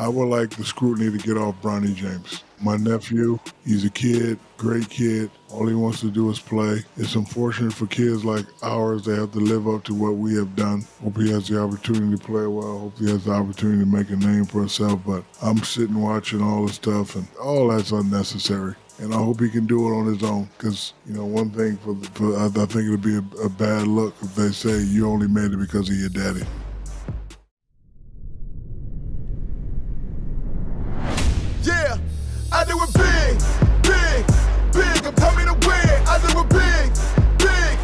I would like the scrutiny to get off Bronny James. My nephew, he's a kid, great kid. All he wants to do is play. It's unfortunate for kids like ours. They have to live up to what we have done. Hope he has the opportunity to play well. Hope he has the opportunity to make a name for himself. But I'm sitting watching all the stuff, and all that's unnecessary. And I hope he can do it on his own. Because, one thing I think it'll be a bad look if they say you only made it because of your daddy. Yeah, I do it big, big, big. I'm coming to win. I do it big, big,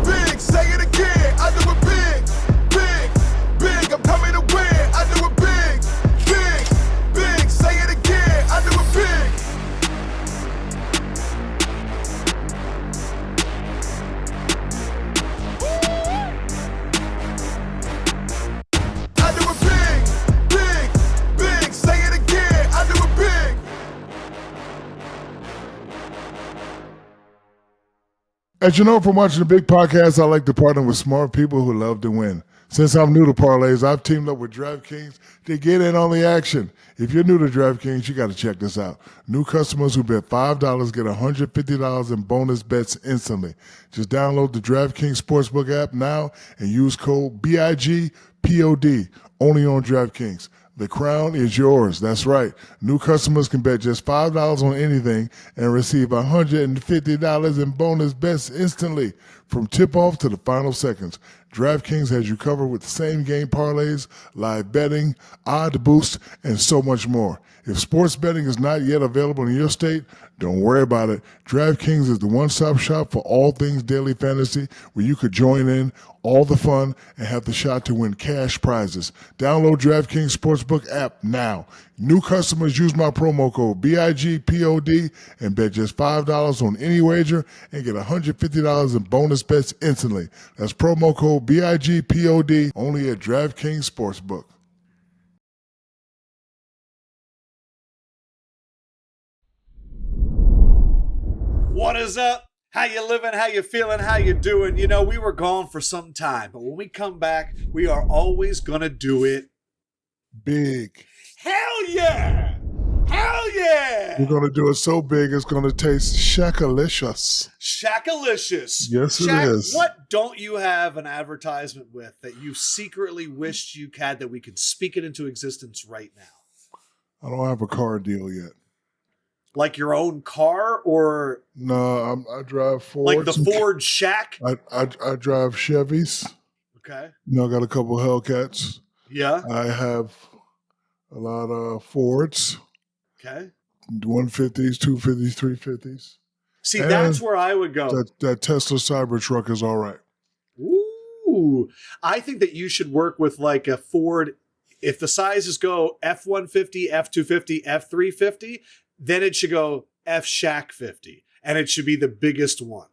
big. Say it again. I do it big, big, big. I'm coming to win. I do it big, big, big. Say it again. I do it big. I do it big, big, big. Say it again. I do it big. As you know from watching the big podcast, I like to partner with smart people who love to win. Since I'm new to parlays, I've teamed up with DraftKings to get in on the action. If you're new to DraftKings, you got to check this out. New customers who bet $5 get $150 in bonus bets instantly. Just download the DraftKings Sportsbook app now and use code BIGPOD only on DraftKings. The crown is yours. That's right. New customers can bet just $5 on anything and receive $150 in bonus bets instantly from tip-off to the final seconds. DraftKings has you covered with same-game parlays, live betting, odd boost, and so much more. If sports betting is not yet available in your state, don't worry about it. DraftKings is the one-stop shop for all things daily fantasy, where you could join in all the fun and have the shot to win cash prizes. Download DraftKings Sportsbook app now. New customers use my promo code BIGPOD and bet just $5 on any wager and get $150 in bonus bets instantly. That's promo code BIGPOD only at DraftKings Sportsbook. What is up? How you living? How you feeling? How you doing? We were gone for some time, but when we come back, we are always going to do it big. Hell yeah! Hell yeah! We're going to do it so big, it's going to taste Shaq-alicious. Shaq-alicious. Yes, Shaq, it is. What don't you have an advertisement with that you secretly wished you had that we could speak it into existence right now? I don't have a car deal yet. Like your own car, or no? I drive Fords. Like the Ford Shaq. I drive Chevys. Okay. I got a couple of Hellcats. Yeah. I have a lot of Fords. Okay. 150s, 250s, 350s. See, and that's where I would go. That Tesla Cybertruck is all right. Ooh, I think that you should work with like a Ford. If the sizes go F-150, F-250, F-350. Then it should go F-Shaq 50, and it should be the biggest one.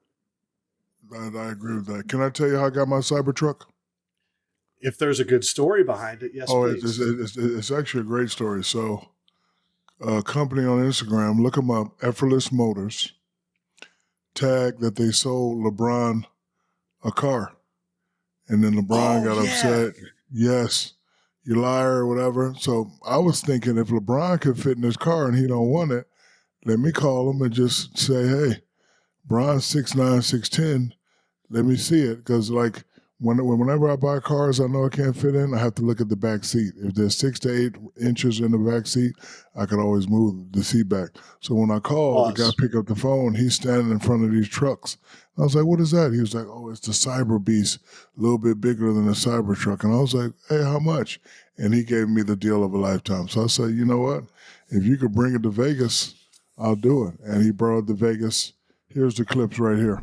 I agree with that. Can I tell you how I got my Cybertruck? If there's a good story behind it, yes, please. It's actually a great story. So, a company on Instagram, look them up, Effortless Motors, tagged that they sold LeBron a car. And then LeBron got upset. Yes. You liar or whatever. So I was thinking if LeBron could fit in his car and he don't want it, let me call him and just say, hey, Bron's 6'9", 6'10", let me see it. Because whenever I buy cars I know I can't fit in, I have to look at the back seat. If there's 6 to 8 inches in the back seat, I could always move the seat back. So when I called, the guy picked up the phone, he's standing in front of these trucks. I was like, what is that? He was like, oh, it's the Cyber Beast, a little bit bigger than the Cybertruck. And I was like, hey, how much? And he gave me the deal of a lifetime. So I said, you know what? If you could bring it to Vegas, I'll do it. And he brought it to Vegas. Here's the clips right here.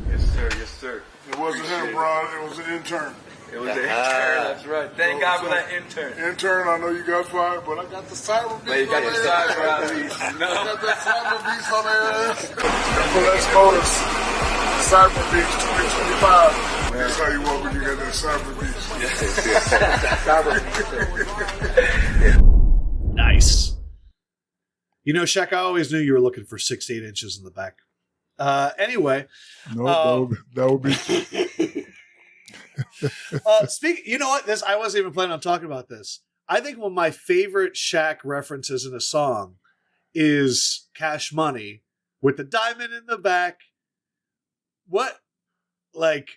Yes, sir. Yes, sir. It wasn't him, Bron. It was an intern. It was an intern. That's right. Thank God for that intern. Intern, I know you got fired, but I got the Cyber Beast. Man, you got your Cyber at least. No. I got that Cyber Beast on there. Let's go to Cyber Beast 2025. That's how you walk when you got that Cyber Beast. Nice. Shaq, I always knew you were looking for 6 to 8 inches in the back. Anyway. No, that would be... You know what? I wasn't even planning on talking about this. I think one of my favorite Shaq references in a song is Cash Money with the diamond in the back. What was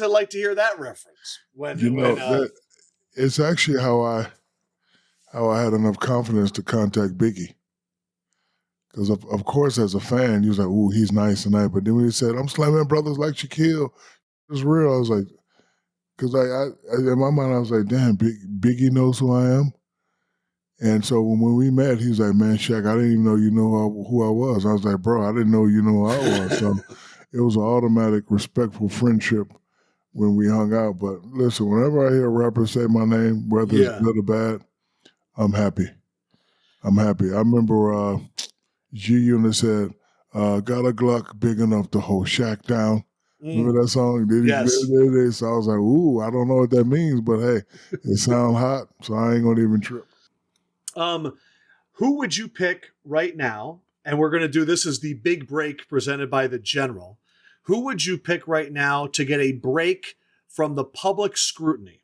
it like to hear that reference? That it's actually how I had enough confidence to contact Biggie. Because of course, as a fan, you was like, "Ooh, he's nice tonight." But then when he said, "I'm slamming brothers like Shaquille," it was real. I was like, because I in my mind, I was like, "Damn, Biggie knows who I am." And so when we met, he was like, "Man, Shaq, I didn't even know you know who I was." I was like, "Bro, I didn't know you knew who I was." So it was an automatic, respectful friendship when we hung out. But listen, whenever I hear a rapper say my name, whether it's good or bad, I'm happy. I remember G-Unit said, "Got a Gluck big enough to hold Shaq down." Remember that song? Yes. So I was like, "Ooh, I don't know what that means, but hey, it sounds hot, so I ain't gonna even trip." Who would you pick right now? And we're going to do this as the big break presented by the General. Who would you pick right now to get a break from the public scrutiny?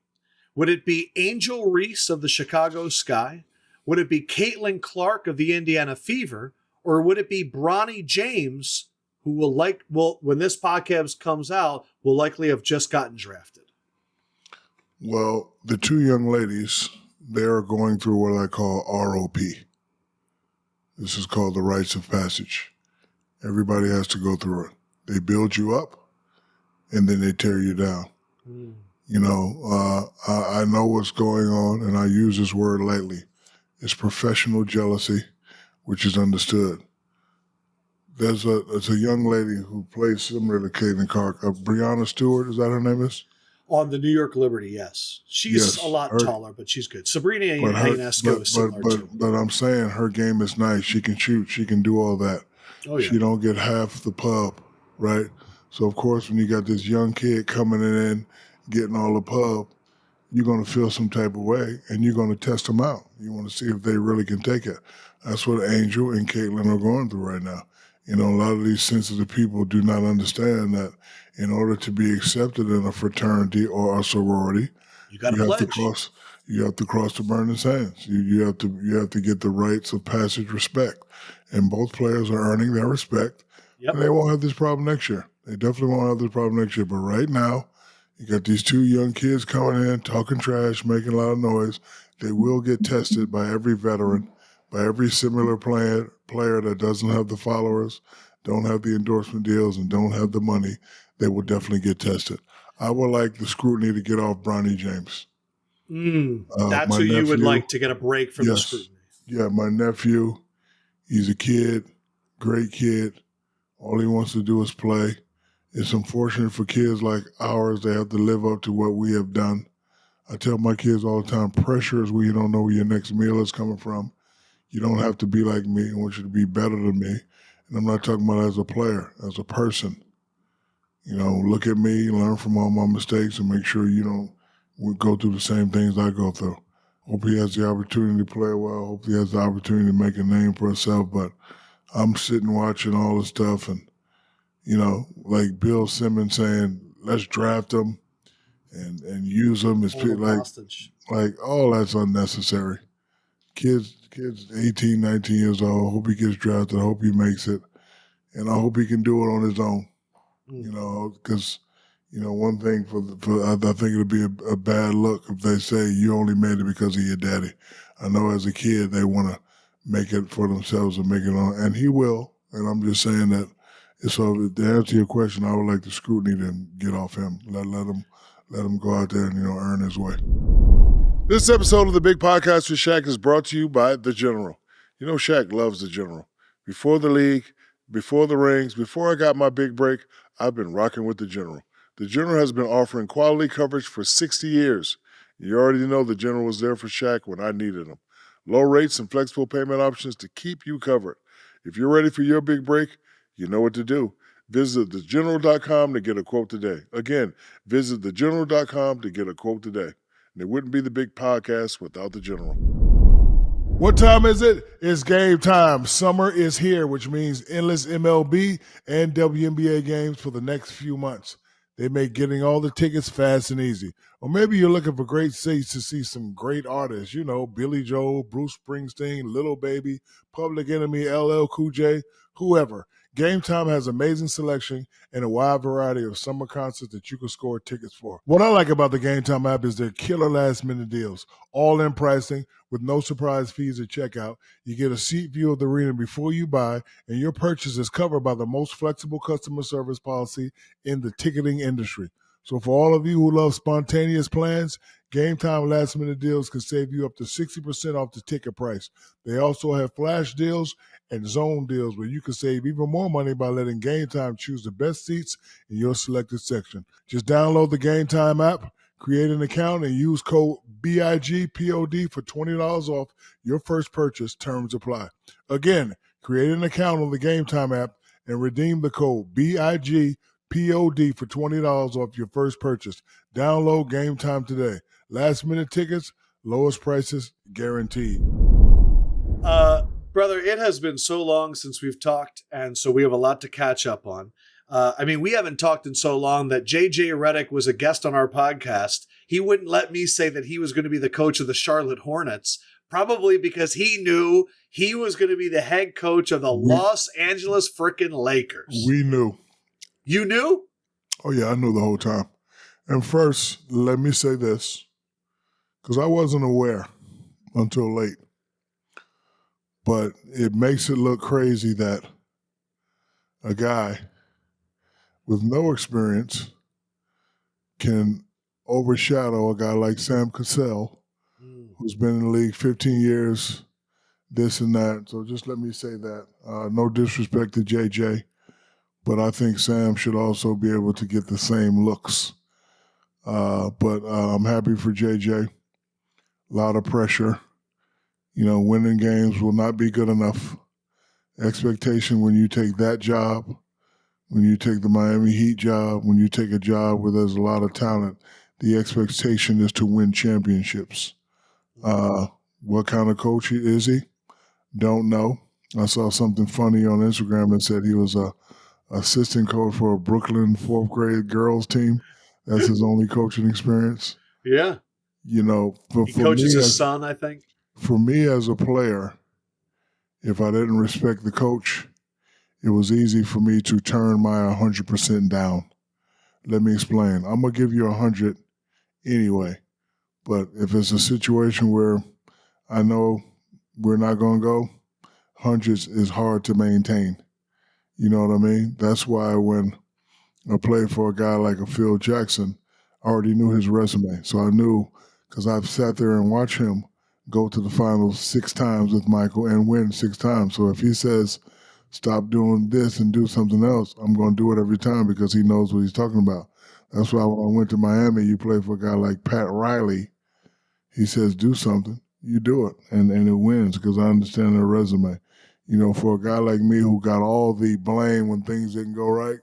Would it be Angel Reese of the Chicago Sky? Would it be Caitlin Clark of the Indiana Fever? Or would it be Bronny James, who when this podcast comes out, will likely have just gotten drafted? Well, the two young ladies, they are going through what I call ROP. This is called the rites of passage. Everybody has to go through it. They build you up, and then they tear you down. You know, I know what's going on, and I use this word lightly. It's professional jealousy, which is understood. There's a young lady who plays similar to Caitlin Clark. Breonna Stewart, is that her name is? On the New York Liberty, yes. She's a lot taller, but she's good. Sabrina Ionescu is similar too. But I'm saying her game is nice. She can shoot. She can do all that. Oh, yeah. She don't get half the pub, right? So, of course, when you got this young kid coming in, getting all the pub, you're going to feel some type of way, and you're going to test them out. You want to see if they really can take it. That's what Angel and Caitlin are going through right now. You know, a lot of these sensitive people do not understand that in order to be accepted in a fraternity or a sorority, you have to cross the burning sands. You have to get the rites of passage respect. And both players are earning their respect. Yep. And they won't have this problem next year. They definitely won't have this problem next year. But right now, you got these two young kids coming in, talking trash, making a lot of noise. They will get tested by every veteran, by every similar player that doesn't have the followers, don't have the endorsement deals, and don't have the money. They will definitely get tested. I would like the scrutiny to get off Bronny James. That's who you would like to get a break from the scrutiny. Yeah, my nephew, he's a kid, great kid. All he wants to do is play. It's unfortunate for kids like ours. They have to live up to what we have done. I tell my kids all the time, pressure is where you don't know where your next meal is coming from. You don't have to be like me. I want you to be better than me. And I'm not talking about as a player, as a person. You know, look at me, learn from all my mistakes, and make sure you don't go through the same things I go through. Hope he has the opportunity to play well. Hope he has the opportunity to make a name for himself. But I'm sitting watching all this stuff, and, you know, like Bill Simmons saying, let's draft him and use him as like all that's unnecessary. Kids 18, 19 years old, hope he gets drafted, I hope he makes it, and I hope he can do it on his own. You know, because, you know, one thing I think it'll be a bad look if they say you only made it because of your daddy. I know as a kid they want to make it for themselves and make it on, and he will. And I'm just saying that. So to answer your question, I would like the scrutiny to get off him. Let him go out there and, you know, earn his way. This episode of the Big Podcast with Shaq is brought to you by The General. You know, Shaq loves The General. Before the league, before the rings, before I got my big break, I've been rocking with The General. The General has been offering quality coverage for 60 years. You already know The General was there for Shaq when I needed him. Low rates and flexible payment options to keep you covered. If you're ready for your big break, you know what to do. Visit thegeneral.com to get a quote today. Again, visit thegeneral.com to get a quote today. And it wouldn't be the Big Podcast without The General. What time is it? It's game time. Summer is here, which means endless MLB and WNBA games for the next few months. They make getting all the tickets fast and easy. Or maybe you're looking for great seats to see some great artists, Billy Joel, Bruce Springsteen, Little Baby, Public Enemy, LL Cool J, whoever. Gametime has amazing selection and a wide variety of summer concerts that you can score tickets for. What I like about the Gametime app is their killer last-minute deals, all-in pricing with no surprise fees at checkout. You get a seat view of the arena before you buy, and your purchase is covered by the most flexible customer service policy in the ticketing industry. So for all of you who love spontaneous plans, Gametime last-minute deals can save you up to 60% off the ticket price. They also have flash deals and zone deals where you can save even more money by letting Gametime choose the best seats in your selected section. Just download the Gametime app, create an account, and use code BIGPOD for $20 off your first purchase. Terms apply. Again, create an account on the Gametime app and redeem the code BIGPOD for $20 off your first purchase. Download Gametime today. Last-minute tickets, lowest prices guaranteed. Brother, it has been so long since we've talked, and so we have a lot to catch up on. We haven't talked in so long that JJ Redick was a guest on our podcast. He wouldn't let me say that he was going to be the coach of the Charlotte Hornets, probably because he knew he was going to be the head coach of the Los Angeles frickin' Lakers. We knew. You knew? Oh, yeah, I knew the whole time. And first, let me say this, because I wasn't aware until late. But it makes it look crazy that a guy with no experience can overshadow a guy like Sam Cassell, who's been in the league 15 years, this and that. So just let me say that. No disrespect to JJ, but I think Sam should also be able to get the same looks. But I'm happy for JJ. A lot of pressure. Winning games will not be good enough. Expectation when you take that job, when you take the Miami Heat job, when you take a job where there's a lot of talent, the expectation is to win championships. What kind of coach is he? Don't know. I saw something funny on Instagram that said he was a assistant coach for a Brooklyn fourth grade girls team. That's his only coaching experience. Yeah. He coaches his son, I think. For me as a player, if I didn't respect the coach, it was easy for me to turn my 100% down. Let me explain. I'm going to give you 100 anyway. But if it's a situation where I know we're not going to go, hundreds is hard to maintain. You know what I mean? That's why when I played for a guy like a Phil Jackson, I already knew his resume. So I knew, because I've sat there and watched him go to the finals 6 times with Michael and win 6 times. So if he says, stop doing this and do something else, I'm going to do it every time because he knows what he's talking about. That's why when I went to Miami, you play for a guy like Pat Riley. He says, do something, you do it, and it wins because I understand their resume. For a guy like me who got all the blame when things didn't go right,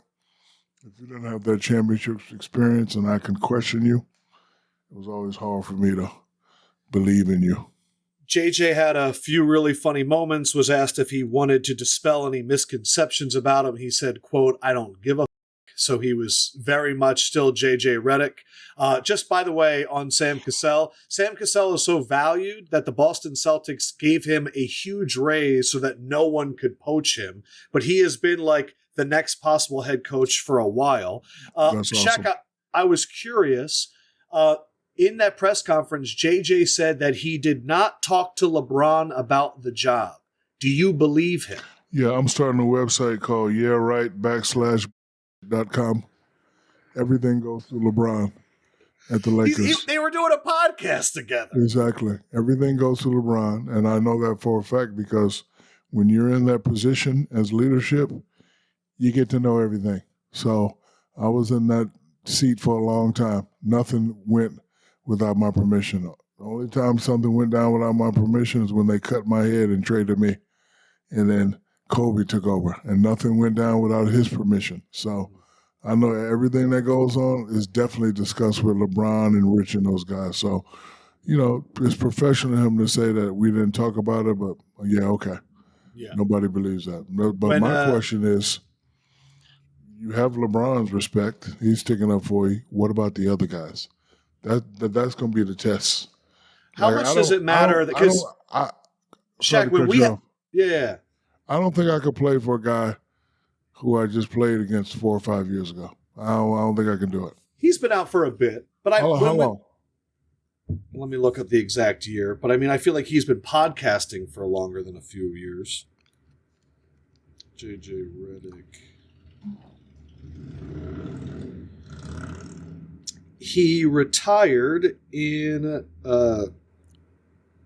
if you didn't have that championship experience and I can question you, it was always hard for me to believe in you. JJ had a few really funny moments, was asked if he wanted to dispel any misconceptions about him. He said, quote, I don't give a f-. So he was very much still JJ Redick. Just by the way, on Sam Cassell is so valued that the Boston Celtics gave him a huge raise so that no one could poach him. But he has been like the next possible head coach for a while. That's awesome. Shaq, I was curious. In that press conference, JJ said that he did not talk to LeBron about the job. Do you believe him? Yeah, I'm starting a website called yeahright.com. Everything goes through LeBron at the Lakers. They were doing a podcast together. Exactly. Everything goes through LeBron, and I know that for a fact because when you're in that position as leadership, you get to know everything. So I was in that seat for a long time. Nothing went without my permission. The only time something went down without my permission is when they cut my head and traded me. And then Kobe took over, and nothing went down without his permission. So I know everything that goes on is definitely discussed with LeBron and Rich and those guys. So, it's professional of him to say that we didn't talk about it, but yeah, okay. Yeah. Nobody believes that. But my question is, you have LeBron's respect. He's sticking up for you. What about the other guys? That's going to be the test. How much does it matter? Because Shaq, when we yeah, I don't think I could play for a guy who I just played against 4 or 5 years ago. I don't think I can do it. He's been out for a bit, but how long? Let me look up the exact year. But I mean, I feel like he's been podcasting for longer than a few years. JJ Redick. He retired in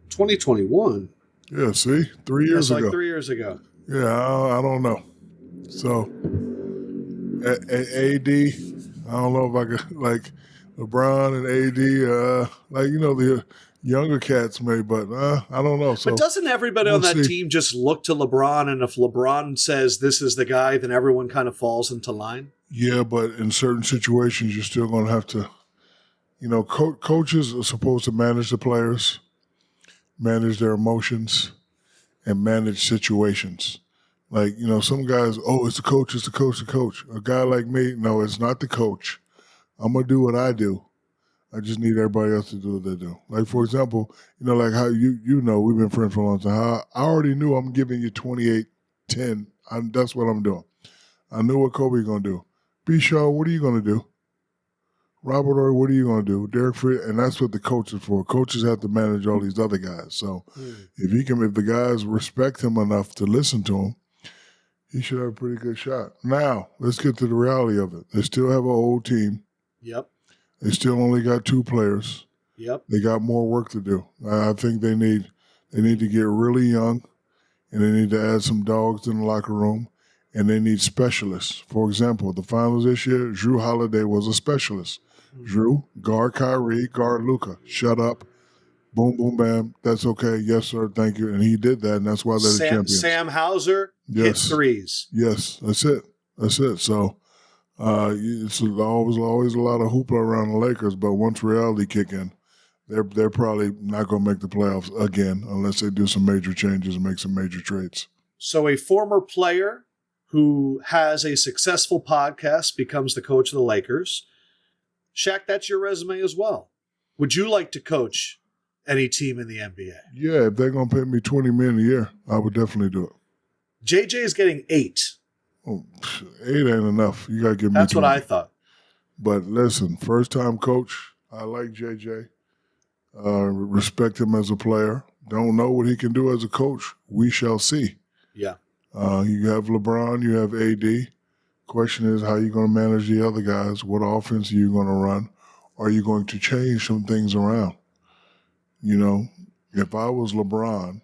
2021. Yeah, see? 3 years ago. Like 3 years ago. Yeah, I don't know. So, AD, I don't know if I could, like, LeBron and AD, the younger cats may, but I don't know. So, but doesn't everybody on that team just look to LeBron, and if LeBron says this is the guy, then everyone kind of falls into line? Yeah, but in certain situations, you're still going to have to, coaches are supposed to manage the players, manage their emotions, and manage situations. Like, some guys, it's the coach, it's the coach, the coach. A guy like me, no, it's not the coach. I'm going to do what I do. I just need everybody else to do what they do. Like, for example, like how we've been friends for a long time. How I already knew I'm giving you 28-10. That's what I'm doing. I knew what Kobe's going to do. B. Shaw, what are you going to do? Robert Ory, what are you going to do? Derek Free, and that's what the coach is for. Coaches have to manage all these other guys. So if the guys respect him enough to listen to him, he should have a pretty good shot. Now, let's get to the reality of it. They still have an old team. Yep. They still only got 2 players. Yep. They got more work to do. I think they need to get really young, and they need to add some dogs in the locker room, and they need specialists. For example, the finals this year, Jrue Holiday was a specialist. Jrue, guard Kyrie, guard Luka. Shut up. Boom, boom, bam. That's okay. Yes, sir. Thank you. And he did that, and that's why they're the champions. Sam Hauser hit threes. Yes, that's it. So it's always a lot of hoopla around the Lakers, but once reality kick in, they're probably not going to make the playoffs again unless they do some major changes and make some major trades. So a former player who has a successful podcast becomes the coach of the Lakers. Shaq, that's your resume as well. Would you like to coach any team in the NBA? Yeah, if they're going to pay me $20 million a year, I would definitely do it. JJ is getting 8. Oh, 8 ain't enough. You got to give me That's 20. what I thought. But listen, first-time coach, I like JJ. Respect him as a player. Don't know what he can do as a coach. We shall see. Yeah. You have LeBron, you have AD. Question is, how are you going to manage the other guys? What offense are you going to run? Are you going to change some things around? If I was LeBron,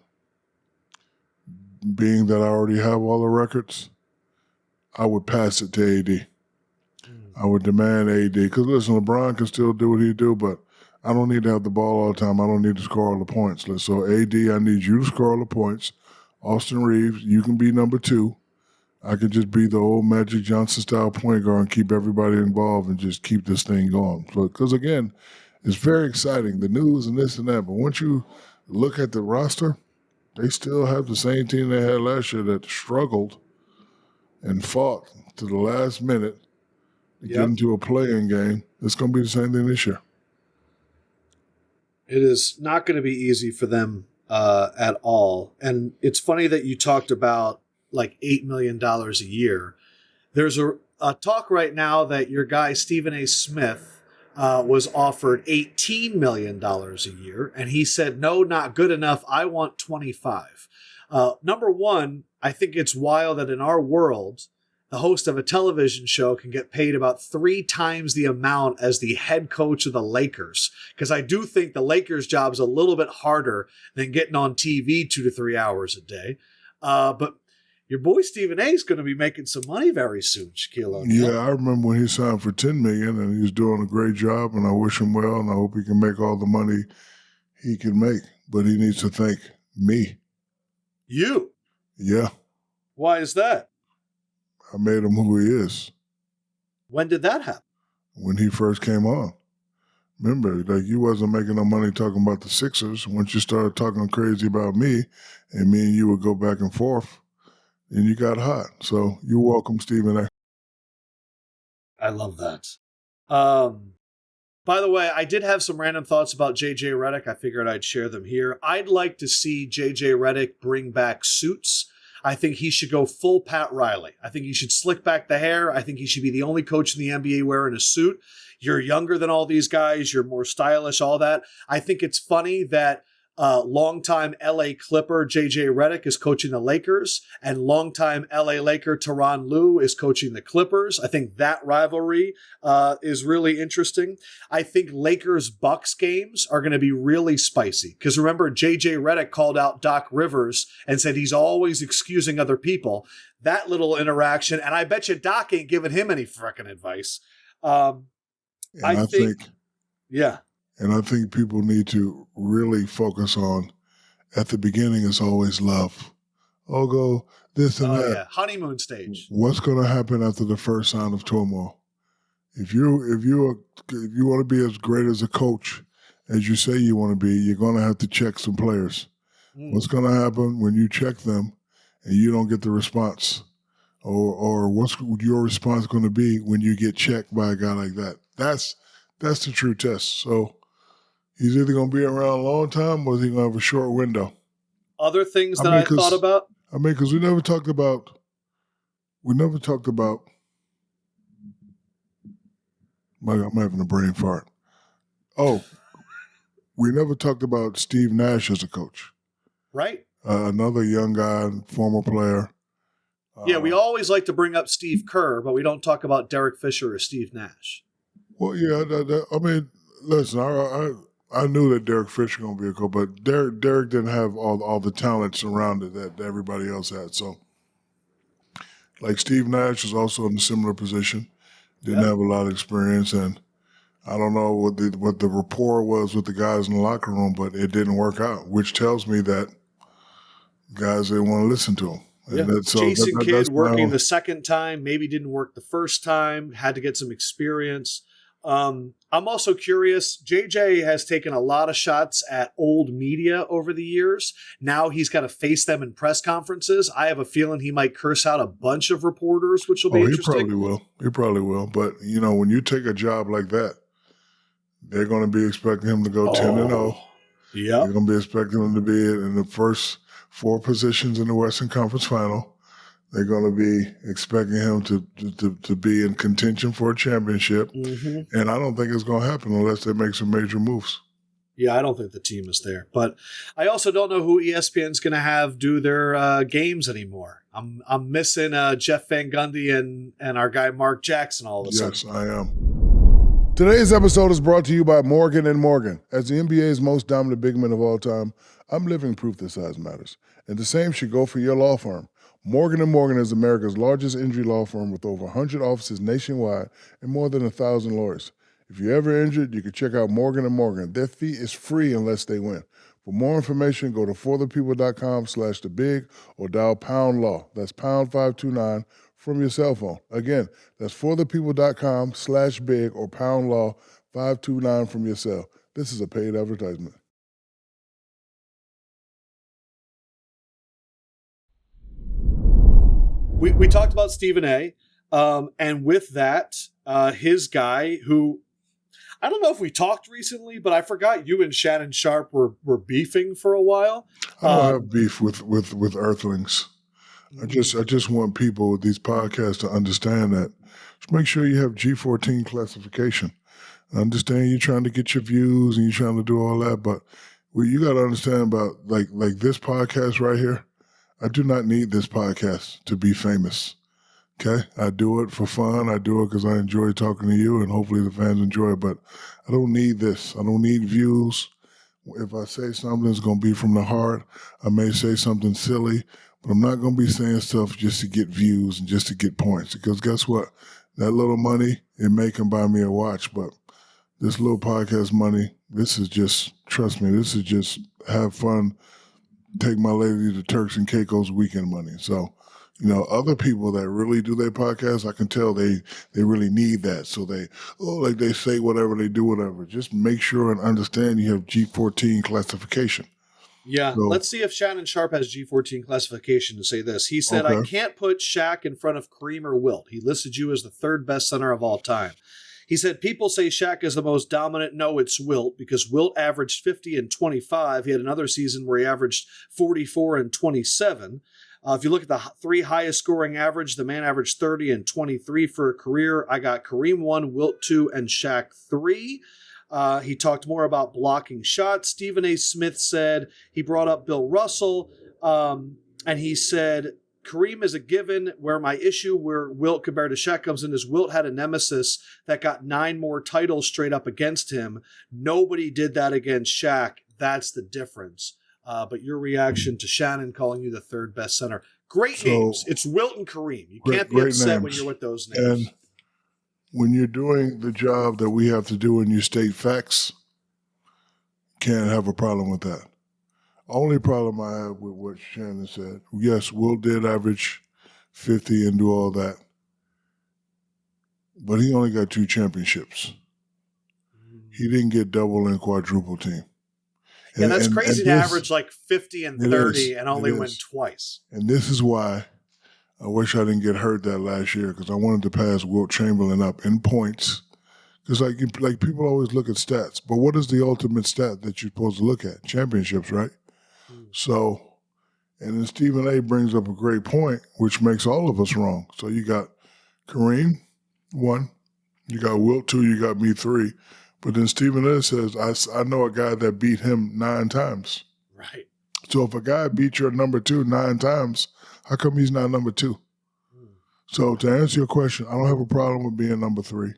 being that I already have all the records, I would pass it to AD. I would demand AD. Because listen, LeBron can still do what he do, but I don't need to have the ball all the time. I don't need to score all the points. So AD, I need you to score all the points. Austin Reeves, you can be number 2. I could just be the old Magic Johnson-style point guard and keep everybody involved and just keep this thing going. Because, again, it's very exciting, the news and this and that. But once you look at the roster, they still have the same team they had last year that struggled and fought to the last minute to get into a play-in game. It's going to be the same thing this year. It is not going to be easy for them at all. And it's funny that you talked about like $8 million a year. There's a talk right now that your guy, Stephen A. Smith, was offered $18 million a year. And he said, no, not good enough. I want 25. Number one, I think it's wild that in our world, the host of a television show can get paid about 3 times the amount as the head coach of the Lakers. Because I do think the Lakers' job is a little bit harder than getting on TV 2 to 3 hours a day. But your boy Stephen A. is going to be making some money very soon, Shaquille O'Neal. Yeah, I remember when he signed for $10 million, and he was doing a great job, and I wish him well, and I hope he can make all the money he can make. But he needs to thank me. You? Yeah. Why is that? I made him who he is. When did that happen? When he first came on. Remember, like, you wasn't making no money talking about the Sixers. Once you started talking crazy about me, and me and you would go back and forth, and you got hot. So you're welcome, Stephen A. I love that. By the way, I did have some random thoughts about JJ Redick. I figured I'd share them here. I'd like to see JJ Redick bring back suits. I think he should go full Pat Riley. I think he should slick back the hair. I think he should be the only coach in the NBA wearing a suit. You're younger than all these guys. You're more stylish, all that. I think it's funny that longtime LA Clipper JJ Redick is coaching the Lakers, and longtime LA Laker Tyronn Lue is coaching the Clippers. I think that rivalry is really interesting. I think Lakers Bucks games are going to be really spicy because remember, JJ Redick called out Doc Rivers and said he's always excusing other people. That little interaction, and I bet you Doc ain't giving him any frickin' advice. I think, yeah. And I think people need to really focus on, at the beginning, it's always love. Oh, go this and that. Yeah. Honeymoon stage. What's going to happen after the first sign of turmoil? If you want to be as great as a coach as you say you want to be, you're going to have to check some players. What's going to happen when you check them and you don't get the response? Or what's your response going to be when you get checked by a guy like that? That's the true test. So he's either going to be around a long time or he's going to have a short window. Other things that I thought about? I mean, because we never talked about, I'm having a brain fart. Oh, we never talked about Steve Nash as a coach. Right. Another young guy, former player. Yeah, we always like to bring up Steve Kerr, but we don't talk about Derek Fisher or Steve Nash. Well, yeah, I mean, listen, I knew that Derek Fisher was going to be a coach, but Derek didn't have all the talents around it that everybody else had. So, like Steve Nash was also in a similar position, didn't have a lot of experience, and I don't know what the rapport was with the guys in the locker room, but it didn't work out, which tells me that guys didn't want to listen to him. Yeah. Jayson Kidd working the second time, maybe didn't work the first time, had to get some experience. I'm also curious, JJ has taken a lot of shots at old media over the years. Now he's got to face them in press conferences. I have a feeling he might curse out a bunch of reporters, which will be interesting. He probably will. But, when you take a job like that, they're going to be expecting him to go 10-0. Yeah. They're going to be expecting him to be in the first 4 positions in the Western Conference Final. They're going to be expecting him to be in contention for a championship. Mm-hmm. And I don't think it's going to happen unless they make some major moves. Yeah, I don't think the team is there. But I also don't know who ESPN's going to have do their games anymore. I'm missing Jeff Van Gundy and our guy Mark Jackson all of a sudden. Yes, I am. Today's episode is brought to you by Morgan & Morgan. As the NBA's most dominant big men of all time, I'm living proof that size matters. And the same should go for your law firm. Morgan & Morgan is America's largest injury law firm with over 100 offices nationwide and more than 1,000 lawyers. If you're ever injured, you can check out Morgan & Morgan. Their fee is free unless they win. For more information, go to forthepeople.com/thebig or dial #law. That's #529 from your cell phone. Again, that's forthepeople.com/big or #law 529 from your cell. This is a paid advertisement. We talked about Stephen A. And with that, his guy who, I don't know if we talked recently, but I forgot you and Shannon Sharpe were beefing for a while. I don't have beef with earthlings. I just want people with these podcasts to understand that. Just make sure you have G14 classification. I understand you're trying to get your views and you're trying to do all that, but what you got to understand about like this podcast right here, I do not need this podcast to be famous, okay? I do it for fun. I do it because I enjoy talking to you, and hopefully the fans enjoy it, but I don't need this. I don't need views. If I say something, it's going to be from the heart. I may say something silly, but I'm not going to be saying stuff just to get views and just to get points, because guess what? That little money, it may can buy me a watch, but this little podcast money, this is just, trust me, this is just have fun, take my lady to Turks and Caicos weekend money. So, other people that really do their podcast, I can tell they really need that. So they say whatever, they do whatever. Just make sure and understand you have G14 classification. Yeah, So, let's see if Shannon Sharpe has G14 classification to say this. He said, I can't put Shaq in front of Kareem or Wilt. He listed you as the third best center of all time. He said, people say Shaq is the most dominant. No, it's Wilt, because Wilt averaged 50 and 25. He had another season where he averaged 44 and 27. If you look at the three highest scoring average, the man averaged 30 and 23 for a career. I got Kareem 1, Wilt 2, and Shaq 3. He talked more about blocking shots. Stephen A. Smith said he brought up Bill Russell, and he said Kareem is a given. Where my issue where Wilt compared to Shaq comes in is Wilt had a nemesis that got 9 more titles straight up against him. Nobody did that against Shaq. That's the difference. But your reaction to Shannon calling you the third best center. Great names. It's Wilt and Kareem. You can't be upset when you're with those names. And when you're doing the job that we have to do and you state facts, can't have a problem with that. Only problem I have with what Shannon said, yes, Wilt did average 50 and do all that, but he only got 2 championships. He didn't get double and quadruple team. Yeah, that's crazy to average like 50 and 30 and only win twice. And this is why I wish I didn't get hurt that last year, because I wanted to pass Wilt Chamberlain up in points. Because like people always look at stats, but what is the ultimate stat that you're supposed to look at? Championships, right? So, and then Stephen A. brings up a great point, which makes all of us wrong. So you got Kareem, 1, you got Wilt, 2, you got me, 3. But then Stephen A. says, I know a guy that beat him 9 times. Right. So if a guy beat your number 2 9 times, how come he's not number 2? So to answer your question, I don't have a problem with being number 3.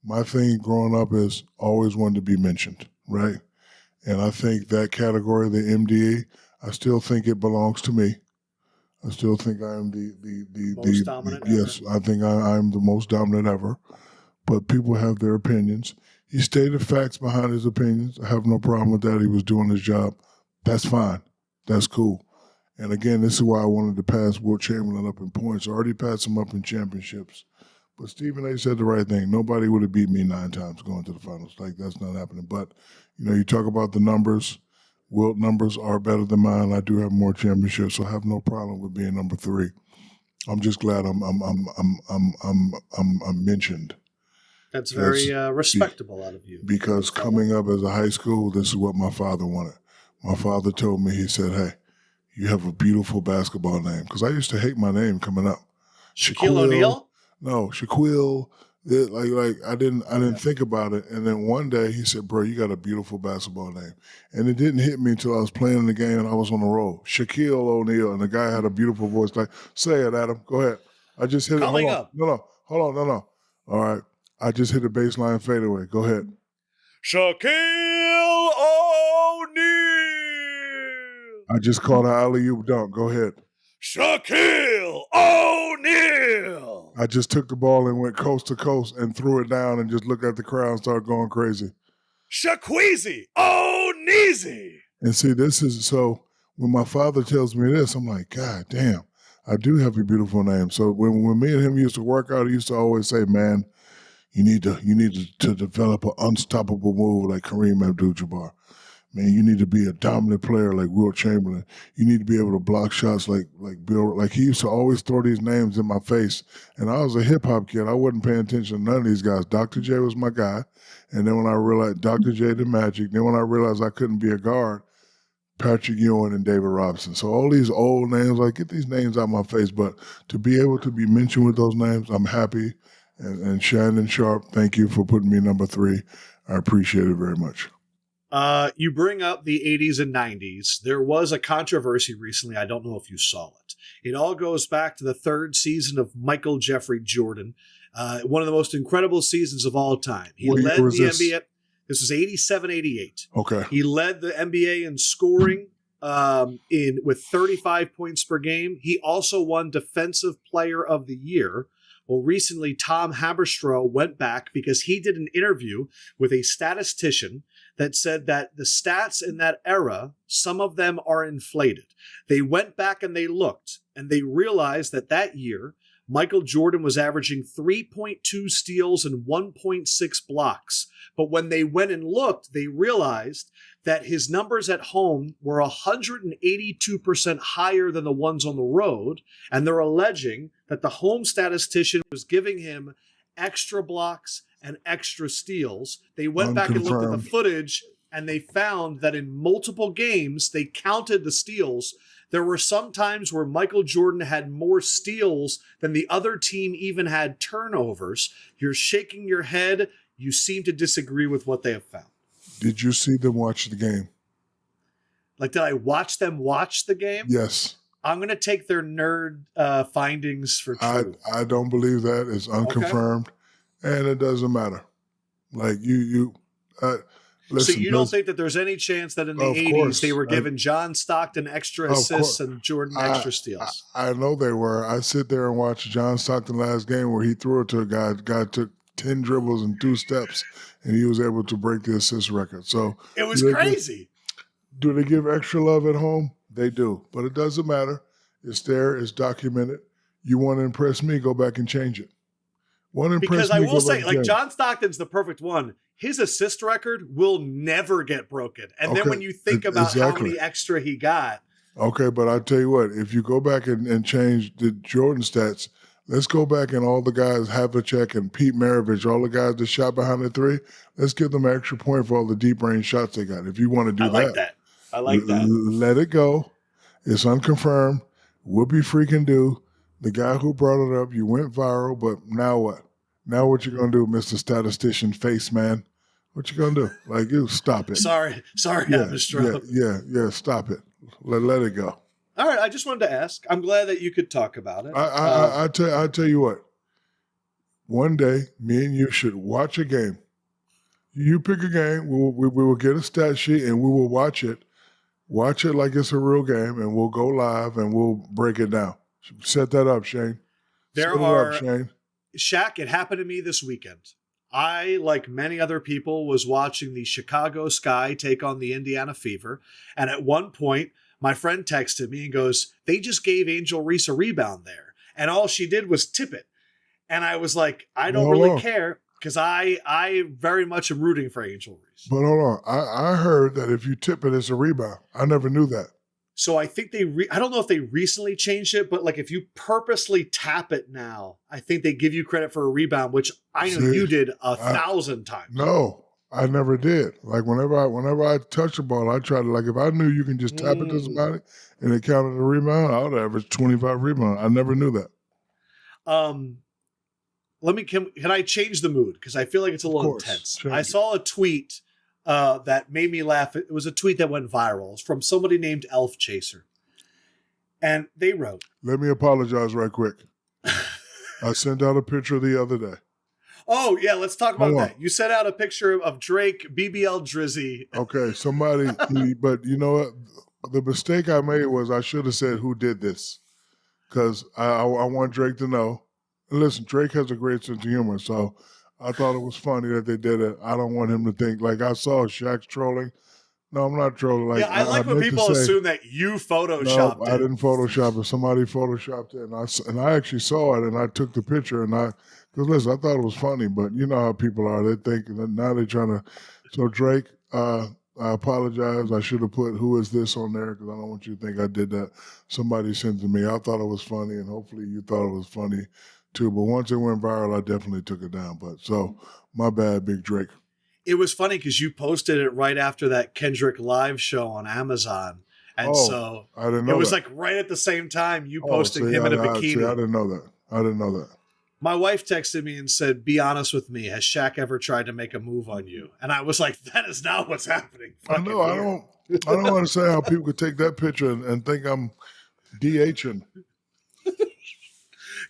My thing growing up is always wanted to be mentioned, right? And I think that category, the MDE, I still think it belongs to me. I still think I am the most dominant ever. Yes, I think I'm the most dominant ever. But people have their opinions. He stated facts behind his opinions. I have no problem with that. He was doing his job. That's fine. That's cool. And again, this is why I wanted to pass Wilt Chamberlain up in points. I already passed him up in championships. But Stephen A. said the right thing. Nobody would have beat me 9 times going to the finals. Like, that's not happening. But, you talk about the numbers. Wilt numbers are better than mine. I do have more championships, so I have no problem with being number 3. I'm just glad I'm mentioned. That's very respectable out of you. Because coming up as a high school, this is what my father wanted. My father told me, he said, hey, you have a beautiful basketball name. Because I used to hate my name coming up. Shaquille O'Neal? No, Shaquille. I didn't think about it. And then one day he said, bro, you got a beautiful basketball name. And it didn't hit me until I was playing in the game and I was on the roll. Shaquille O'Neal. And the guy had a beautiful voice. Like, say it, Adam. Go ahead. I just hit it. Hold on. All right. I just hit a baseline fadeaway. Go ahead. Shaquille O'Neal. I just caught an alley-oop dunk. Go ahead. Shaquille O'Neal. I just took the ball and went coast to coast and threw it down and just looked at the crowd and started going crazy. Shaqueezy O'Neezy. And see, this is, so when my father tells me this, I'm like, God damn, I do have a beautiful name. So when me and him used to work out, he used to always say, man, you need to develop an unstoppable move like Kareem Abdul-Jabbar. Man, you need to be a dominant player like Wilt Chamberlain. You need to be able to block shots like Bill. Like, he used to always throw these names in my face. And I was a hip-hop kid. I wasn't paying attention to none of these guys. Dr. J was my guy. And then when I realized Dr. J the Magic, then when I realized I couldn't be a guard, Patrick Ewing and David Robinson. So all these old names, like, get these names out of my face. But to be able to be mentioned with those names, I'm happy. And Shannon Sharpe, thank you for putting me number 3. I appreciate it very much. You bring up the 80s and 90s. There was a controversy recently. I don't know if you saw it. It all goes back to the 3rd season of Michael Jeffrey Jordan, one of the most incredible seasons of all time. He led the NBA. This is 87-88. Okay. He led the NBA in scoring with 35 points per game. He also won Defensive Player of the Year. Well, recently, Tom Haberstroh went back because he did an interview with a statistician that said that the stats in that era, some of them are inflated. They went back and they looked, and they realized that year, Michael Jordan was averaging 3.2 steals and 1.6 blocks. But when they went and looked, they realized that his numbers at home were 182% higher than the ones on the road. And they're alleging that the home statistician was giving him extra blocks and extra steals. They went back and looked at the footage, and they found that in multiple games, they counted the steals. There were some times where Michael Jordan had more steals than the other team even had turnovers. You're shaking your head. You seem to disagree with what they have found. Did you see them watch the game? Like, did I watch them watch the game? Yes. I'm going to take their nerd findings for truth. I don't believe that. It's unconfirmed, and it doesn't matter. Like, listen, so you don't think that there's any chance that in the 80s they were giving John Stockton extra assists and Jordan extra steals? I know they were. I sit there and watch John Stockton last game where he threw it to a guy. The guy took 10 dribbles and 2 steps, and he was able to break the assist record. So it was crazy. Do they give extra love at home? They do. But it doesn't matter. It's there. It's documented. You want to impress me, go back and change it. Because I will say, like, John Stockton's the perfect one. His assist record will never get broken. And then when you think about how many extra he got. Okay, but I tell you what, if you go back and change the Jordan stats, let's go back and all the guys, Havlicek and Pete Maravich, all the guys that shot behind the three, let's give them an extra point for all the deep range shots they got. If you want to do that. I like that. Let it go. It's unconfirmed. Whoopie freaking do. The guy who brought it up, you went viral, but now what? Now what you going to do, Mr. Statistician Face Man? What you going to do? Like, you stop it. Sorry, Mr. Yeah, stop it. Let it go. All right, I just wanted to ask. I'm glad that you could talk about it. I tell you what. One day, me and you should watch a game. You pick a game. We will get a stat sheet and we will watch it. Watch it like it's a real game, and we'll go live and we'll break it down. Set that up, Shane. Shaq, it happened to me this weekend. I, like many other people, was watching the Chicago Sky take on the Indiana Fever. And at one point, my friend texted me and goes, they just gave Angel Reese a rebound there. And all she did was tip it. And I was like, I don't really care because I very much am rooting for Angel Reese. But hold on. I heard that if you tip it, it's a rebound. I never knew that. So I think I don't know if they recently changed it, but like if you purposely tap it now, I think they give you credit for a rebound, which I know you did 1,000 times. No, I never did. Like whenever I touch the ball, I try to, like, if I knew you can just tap it to somebody and it counted a rebound, I would average 25 rebounds. I never knew that. Can I change the mood? Because I feel like it's a little intense. I saw a tweet that made me laugh. It was a tweet that went viral. It's from somebody named Elf Chaser. And they wrote. Let me apologize right quick. I sent out a picture the other day. Oh, yeah, let's talk about that. You sent out a picture of Drake, BBL Drizzy. Okay, somebody, but you know what? The mistake I made was I should have said who did this. Because I want Drake to know. And listen, Drake has a great sense of humor, so I thought it was funny that they did it. I don't want him to think, like, I saw Shaq's trolling. No, I'm not trolling. Like, I like when people assume that you photoshopped it. I didn't Photoshop it. Somebody photoshopped it, and I actually saw it, and I took the picture, because listen, I thought it was funny, but you know how people are. They think, now they're trying to. So Drake, I apologize. I should have put who is this on there because I don't want you to think I did that. Somebody sent it to me. I thought it was funny, and hopefully you thought it was funny too. But once it went viral, I definitely took it down. But so my bad, Big Drake. It was funny because you posted it right after that Kendrick live show on Amazon. And so I didn't know it was like right at the same time you posting him in a bikini. I didn't know that. My wife texted me and said, be honest with me. Has Shaq ever tried to make a move on you? And I was like, that is not what's happening. I know. I don't understand how people could take that picture and think I'm DHing.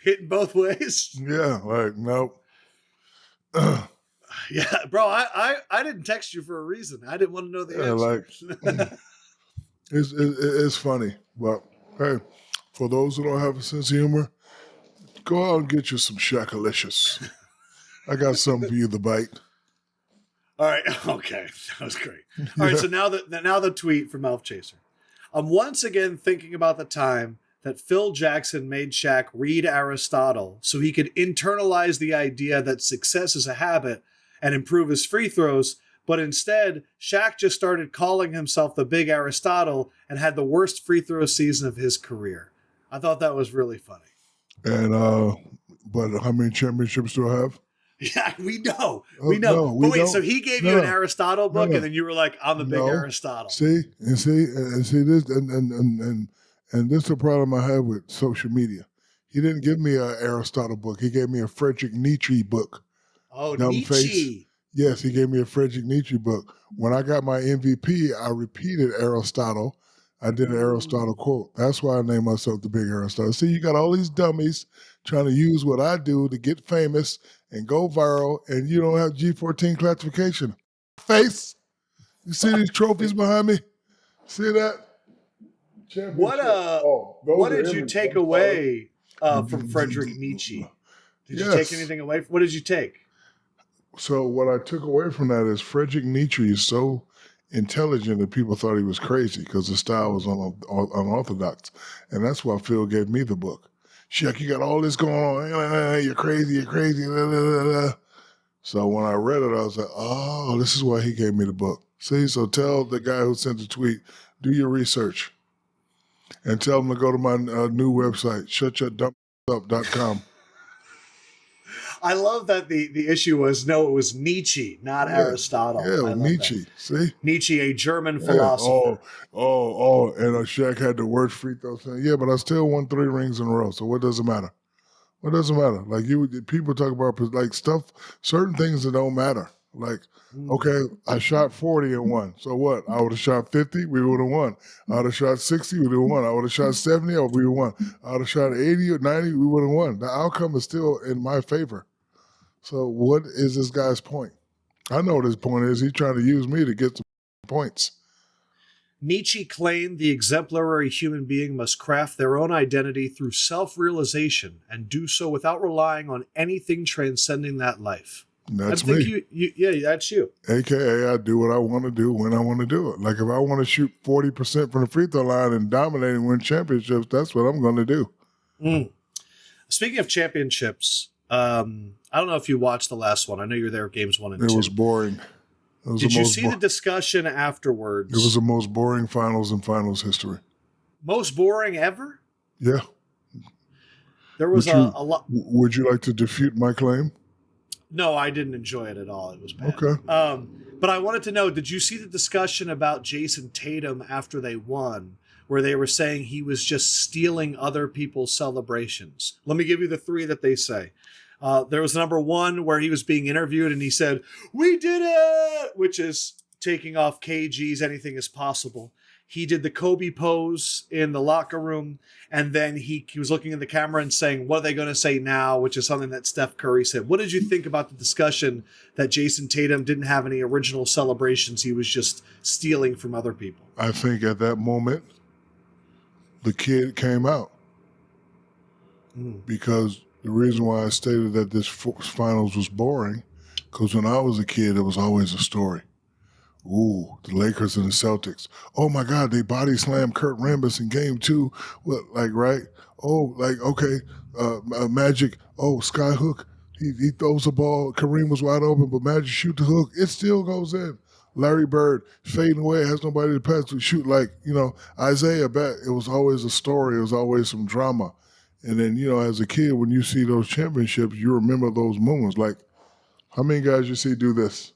Hitting both ways? Yeah, like, nope. Yeah, bro, I didn't text you for a reason. I didn't want to know the answer. Like, it's funny. But, hey, for those who don't have a sense of humor, go out and get you some Shaq-alicious. I got something for you to bite. All right, okay. That was great. All right, so now the tweet from Elf Chaser. I'm once again thinking about the time that Phil Jackson made Shaq read Aristotle so he could internalize the idea that success is a habit and improve his free throws, But instead, Shaq just started calling himself the Big Aristotle and had the worst free throw season of his career. I thought that was really funny. And but how many championships do I have? Yeah, we know. Oh, We know. no, we but wait, don't. so he gave No, you an no. Aristotle book, No. and then you were like, I'm the Big No. Aristotle. See this, and this is the problem I have with social media. He didn't give me an Aristotle book. He gave me a Friedrich Nietzsche book. Oh, Dumb Nietzsche. face. Yes, he gave me a Friedrich Nietzsche book. When I got my MVP, I repeated Aristotle. I did an Aristotle quote. That's why I named myself the Big Aristotle. See, you got all these dummies trying to use what I do to get famous and go viral, and you don't have G14 classification. Face. You see these trophies behind me? See that? What Those did are you images. take I'm away from Friedrich Nietzsche? Did you take Yes. anything away? What did you take? So what I took away from that is Friedrich Nietzsche is so intelligent that people thought he was crazy because the style was unorthodox. And that's why Phil gave me the book. Shaq, you got all this going on. You're crazy, you're crazy. Blah, blah, blah. So when I read it, I was like, oh, this is why he gave me the book. See, so tell the guy who sent the tweet, do your research. And tell him to go to my new website, shutyourdumpup.com. I love that the issue was, no, it was Nietzsche, not Aristotle. I Yeah, love Nietzsche. that. See? Nietzsche, a German philosopher. And Shaq had the worst free throw. Saying, yeah, but I still won 3 rings in a row. So what does it matter? What does it matter? Like people talk about like stuff, certain things that don't matter. Like, okay, I shot 40 and won. So what? I would have shot 50, we would have won. I would have shot 60, we would have won. I would have shot 70, we would have won. I would have shot 80 or 90, we would have won. The outcome is still in my favor. So what is this guy's point? I know what his point is. He's trying to use me to get some points. Nietzsche claimed the exemplary human being must craft their own identity through self-realization and do so without relying on anything transcending that life. And that's I think me. yeah, that's you. AKA, I do what I want to do when I want to do it. Like if I want to shoot 40% from the free throw line and dominate and win championships, that's what I'm going to do. Speaking of championships, I don't know if you watched the last one. I know you were there games 1 and 2. It was boring. It was Did you see the discussion afterwards? It was the most boring finals in finals history. Most boring ever? Yeah. There was a lot. Would you like to defute my claim? No, I didn't enjoy it at all. It was bad. Okay. But I wanted to know, did you see the discussion about Jayson Tatum after they won, where they were saying he was just stealing other people's celebrations? Let me give you the 3 that they say. There was number 1 where he was being interviewed and he said, "We did it," which is taking off KG's anything is possible. He did the Kobe pose in the locker room, and then he was looking in the camera and saying, "What are they going to say now?" which is something that Steph Curry said. What did you think about the discussion that Jayson Tatum didn't have any original celebrations? He was just stealing from other people. I think at that moment, the kid came out. Because the reason why I stated that this finals was boring, because when I was a kid, it was always a story. Ooh, the Lakers and the Celtics. Oh my God, they body slammed Kurt Rambis in game 2. What, like, right? Oh, like, okay, Magic, Skyhook, he throws the ball. Kareem was wide open, but Magic shoot the hook. It still goes in. Larry Bird fading away, has nobody to pass to shoot. Like, Isaiah Bet, it was always a story. It was always some drama. And then, as a kid, when you see those championships, you remember those moments. Like, how many guys you see do this?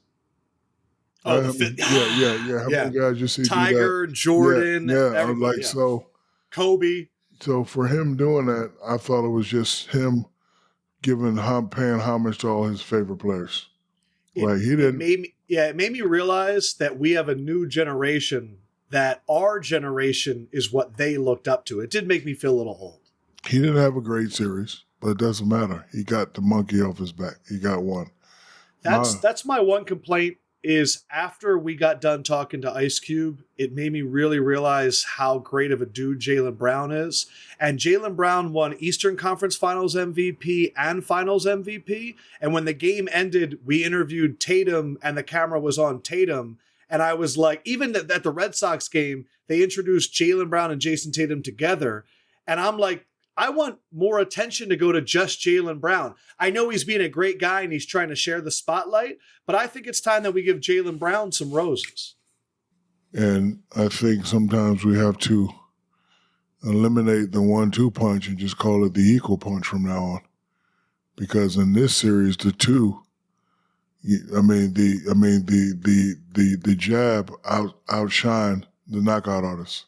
Oh, How many guys you see Tiger, do that? Jordan, everybody. so Kobe. So for him doing that, I thought it was just him paying homage to all his favorite players. It made me realize that we have a new generation, that our generation is what they looked up to. It did make me feel a little old. He didn't have a great series, but it doesn't matter. He got the monkey off his back. He got one. That's my one complaint. Is after we got done talking to Ice Cube, it made me really realize how great of a dude Jaylen Brown is. And Jaylen Brown won Eastern Conference Finals MVP and Finals MVP. And when the game ended, we interviewed Tatum and the camera was on Tatum. And I was like, even at the Red Sox game, they introduced Jaylen Brown and Jayson Tatum together. And I'm like, I want more attention to go to just Jaylen Brown. I know he's being a great guy and he's trying to share the spotlight, but I think it's time that we give Jaylen Brown some roses. And I think sometimes we have to eliminate the 1-2 punch and just call it the equal punch from now on. Because in this series, the two, the jab outshined the knockout artist.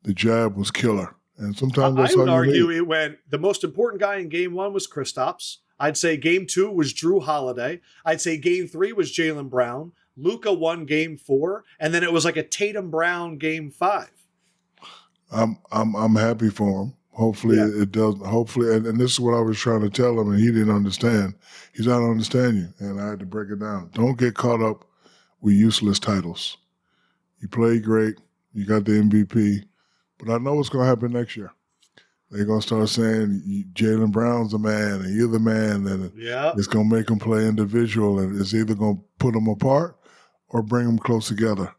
The jab was killer. And sometimes that's I would all you argue need. it went, the most important guy in game 1 was Kristaps. I'd say game 2 was Drew Holiday. I'd say game 3 was Jaylen Brown. Luka won game 4, and then it was like a Tatum Brown game 5. I'm happy for him. Hopefully it does. Hopefully, and this is what I was trying to tell him, and he didn't understand. He's not understanding you, and I had to break it down. Don't get caught up with useless titles. You played great. You got the MVP. But I know what's going to happen next year. They're going to start saying Jaylen Brown's the man and you're the man, and it's going to make them play individual, and it's either going to put them apart or bring them close together.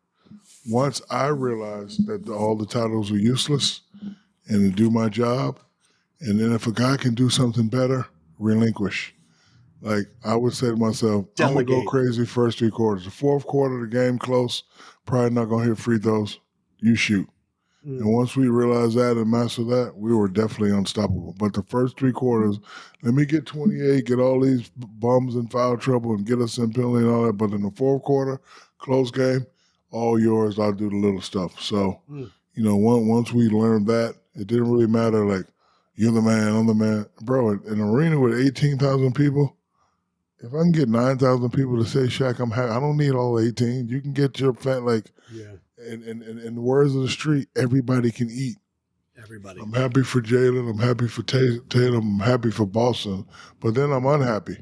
Once I realized that all the titles were useless and to do my job, and then if a guy can do something better, relinquish. Like I would say to myself, I'm going to go crazy first 3 quarters. The fourth quarter, the game close, probably not going to hit free throws. You shoot. And once we realized that and mastered that, we were definitely unstoppable. But the first 3 quarters, let me get 28, get all these bums in foul trouble and get us in penalty and all that. But in the fourth quarter, close game, all yours, I'll do the little stuff. So, once we learned that, it didn't really matter, like, you're the man, I'm the man. Bro, in an arena with 18,000 people, if I can get 9,000 people to say, Shaq, I'm happy, I don't need all 18. You can get your fan, like, in the words of the street, everybody can eat. Everybody. I'm happy for Jaylen. I'm happy for Tatum. I'm happy for Boston. But then I'm unhappy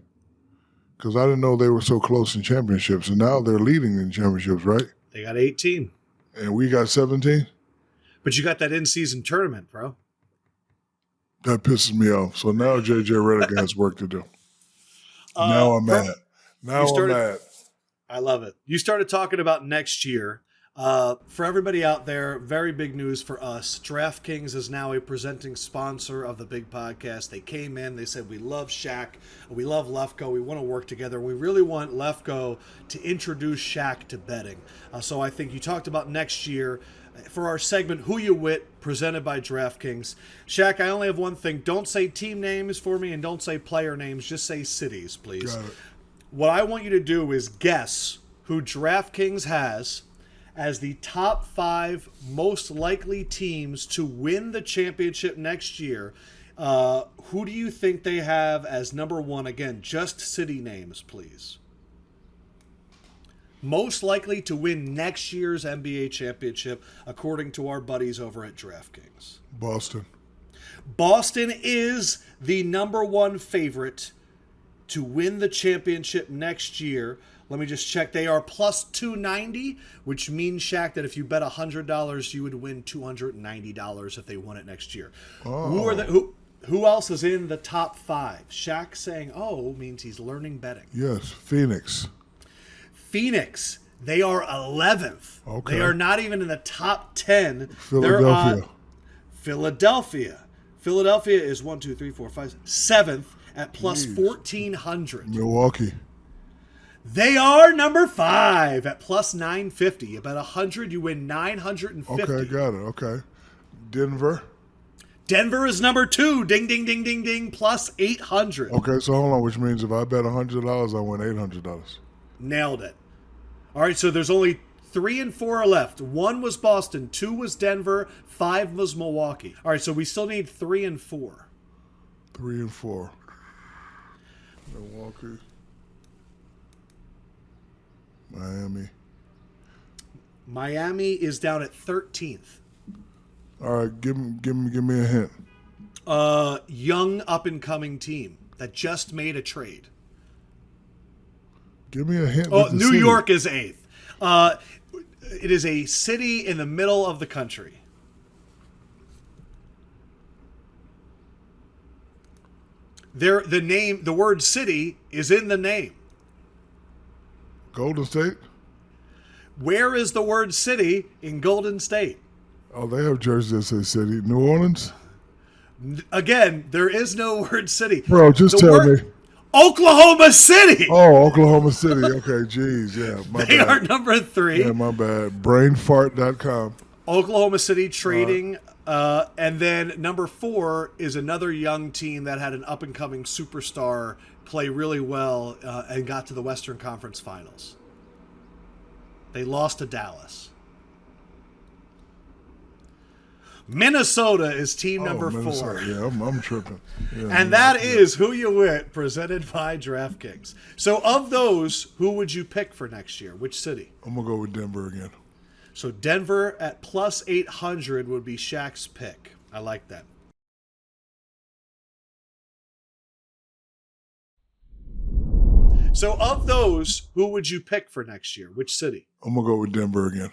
because I didn't know they were so close in championships. And now they're leading in championships, right? They got 18. And we got 17? But you got that in-season tournament, bro. That pisses me off. So now JJ Redick has work to do. Now I'm mad. I'm mad. I love it. You started talking about next year. For everybody out there, very big news for us. DraftKings is now a presenting sponsor of the big podcast. They came in, they said, we love Shaq, we love Lefko, we want to work together. We really want Lefko to introduce Shaq to betting. So I think you talked about next year for our segment, Who You Wit, presented by DraftKings. Shaq, I only have one thing. Don't say team names for me and don't say player names. Just say cities, please. What I want you to do is guess who DraftKings has as the top 5 most likely teams to win the championship next year. Who do you think they have as number 1? Again, just city names, please. Most likely to win next year's NBA championship, according to our buddies over at DraftKings. Boston. Boston is the number 1 favorite to win the championship next year. Let me just check. They are plus 290, which means, Shaq, that if you bet $100, you would win $290 if they won it next year. Who else is in the top 5? Shaq saying, means he's learning betting. Yes, Phoenix. They are 11th. Okay. They are not even in the top 10. Philadelphia. Philadelphia is 7th at plus 1,400. Milwaukee. They are number 5 at plus 950. About 100, you win 950. Okay, got it. Okay. Denver is number 2. Ding, ding, ding, ding, ding. Plus 800. Okay, so hold on, which means if I bet $100, I win $800. Nailed it. All right, so there's only 3 and 4 are left. 1 was Boston, 2 was Denver, 5 was Milwaukee. All right, so we still need 3 and 4. 3 and 4. Milwaukee. Miami is down at 13th. All right, give me a hint. Young up-and-coming team that just made a trade. Give me a hint. New York is 8th. It is a city in the middle of the country. The word city is in the name. Golden State? Where is the word city in Golden State? Oh, they have jerseys that say city. New Orleans? Again, there is no word city. Bro, just The tell word- me. Oklahoma City. Oh, Oklahoma City. Okay, geez. Yeah, my They bad. are number 3. Yeah, my bad. Brainfart.com. Oklahoma City trading. And then number 4 is another young team that had an up-and-coming superstar play really well and got to the Western Conference Finals. They lost to Dallas. Minnesota is team number 4. Yeah, I'm tripping. Yeah, And that is Who You With, presented by DraftKings. So of those, who would you pick for next year? Which city? I'm going to go with Denver again. So Denver at plus 800 would be Shaq's pick. I like that. So of those, who would you pick for next year? Which city? I'm going to go with Denver again.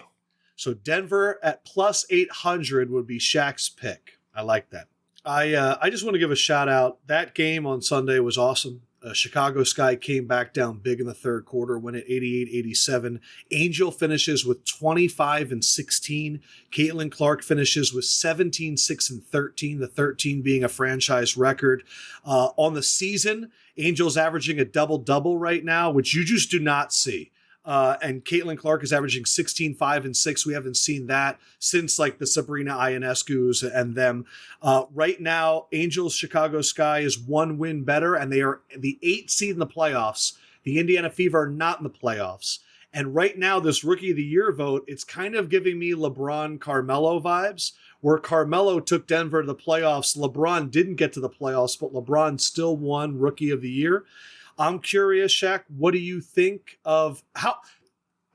So Denver at plus 800 would be Shaq's pick. I like that. I just want to give a shout out. That game on Sunday was awesome. Chicago Sky came back down big in the third quarter, went at 88-87. Angel finishes with 25-16. Caitlin Clark finishes with 17-6-13, the 13 being a franchise record. On the season, Angel's averaging a double-double right now, which you just do not see. And Caitlin Clark is averaging 16, 5, and 6. We haven't seen that since like the Sabrina Ionescu's and them. Right now, Angels Chicago Sky is 1 win better, and they are the 8th seed in the playoffs. The Indiana Fever are not in the playoffs. And right now, this Rookie of the Year vote, it's kind of giving me LeBron Carmelo vibes, where Carmelo took Denver to the playoffs. LeBron didn't get to the playoffs, but LeBron still won Rookie of the Year. I'm curious, Shaq, what do you think of how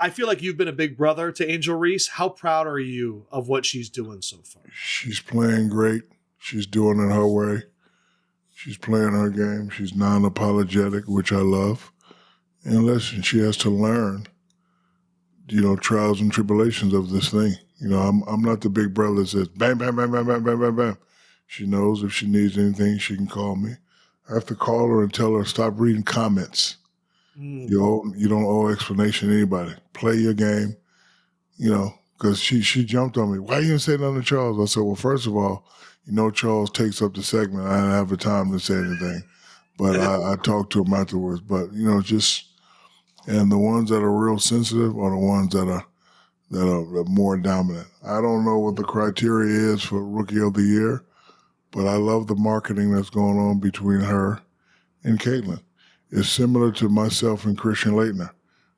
I feel like you've been a big brother to Angel Reese. How proud are you of what she's doing so far? She's playing great. She's doing it her way. She's playing her game. She's non-apologetic, which I love. And listen, she has to learn, trials and tribulations of this thing. I'm not the big brother that says bam, bam, bam, bam, bam, bam, bam, bam. She knows if she needs anything, she can call me. I have to call her and tell her, stop reading comments. You don't owe explanation to anybody. Play your game, because she jumped on me. Why you didn't say nothing to Charles? I said, well, first of all, Charles takes up the segment. I didn't have the time to say anything. But I talked to him afterwards. But, and the ones that are real sensitive are the ones that are more dominant. I don't know what the criteria is for Rookie of the Year, but I love the marketing that's going on between her and Caitlin. It's similar to myself and Christian Laettner.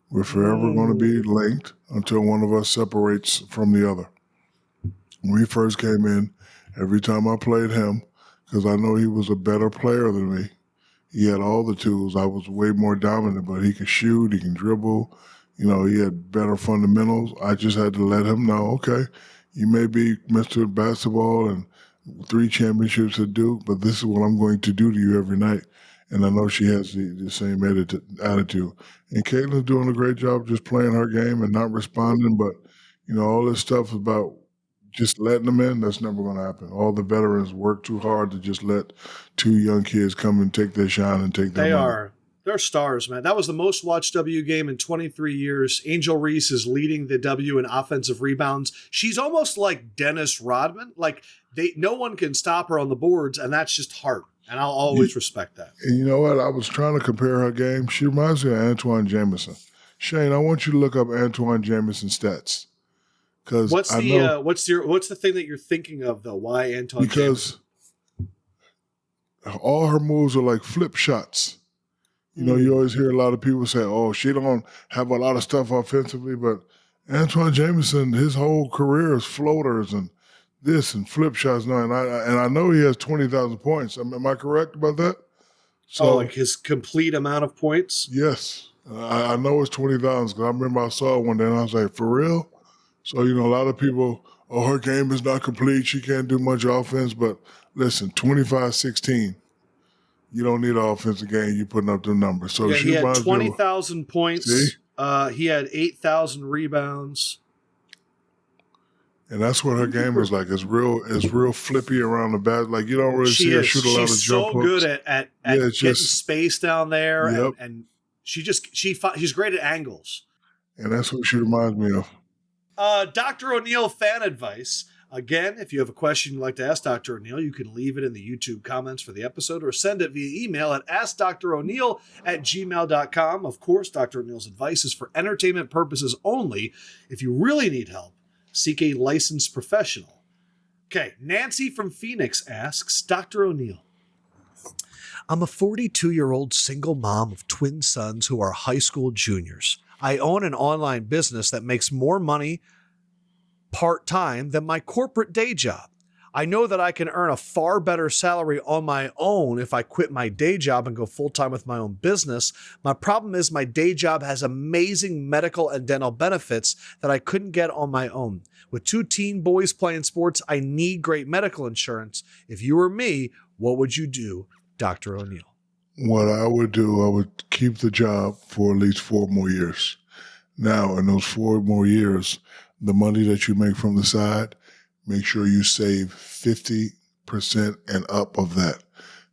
We're forever going to be linked until one of us separates from the other. When he first came in, every time I played him, because I know he was a better player than me, he had all the tools. I was way more dominant, but he could shoot, he can dribble. He had better fundamentals. I just had to let him know, okay, you may be Mr. Basketball and 3 championships at Duke, but this is what I'm going to do to you every night. And I know she has the same attitude. And Caitlin's doing a great job just playing her game and not responding. But, all this stuff about just letting them in, that's never going to happen. All the veterans work too hard to just let 2 young kids come and take their shine and take their money. They're stars, man. That was the most watched W game in 23 years. Angel Reese is leading the W in offensive rebounds. She's almost like Dennis Rodman. Like no one can stop her on the boards, and that's just heart. And I'll always respect that. And you know what? I was trying to compare her game. She reminds me of Antoine Jamison. Shane, I want you to look up Antoine Jamison's stats. What's the thing that you're thinking of though? Why Antoine? Because all her moves are like flip shots. You always hear a lot of people say, "Oh, she don't have a lot of stuff offensively," but Antoine Jamison, his whole career is floaters and this and flip shots now, and I know he has 20,000 points. Am I correct about that? So, like his complete amount of points? Yes, I know it's 20,000 because I remember I saw it one day and I was like, for real? So a lot of people, her game is not complete. She can't do much offense. But listen, 25-16. You don't need an offensive game. You're putting up the numbers. So he had 20,000 points. See? He had 8,000 rebounds. And that's what her game is like. It's real flippy around the bat. Like you don't really see her shoot a lot of jump hooks. She's so good at getting space down there, and she's great at angles. And that's what she reminds me of. Dr. O'Neill fan advice. Again, if you have a question you'd like to ask Dr. O'Neill, you can leave it in the YouTube comments for the episode or send it via email at askdro'Neill@gmail.com. Of course, Dr. O'Neill's advice is for entertainment purposes only. If you really need help, seek a licensed professional. Okay, Nancy from Phoenix asks, Dr. O'Neill, I'm a 42-year-old single mom of twin sons who are high school juniors. I own an online business that makes more money part-time than my corporate day job. I know that I can earn a far better salary on my own if I quit my day job and go full-time with my own business. My problem is my day job has amazing medical and dental benefits that I couldn't get on my own. With 2 teen boys playing sports, I need great medical insurance. If you were me, what would you do, Dr. O'Neill? What I would do, I would keep the job for at least 4 more years. Now, in those 4 more years, the money that you make from the side, make sure you save 50% and up of that.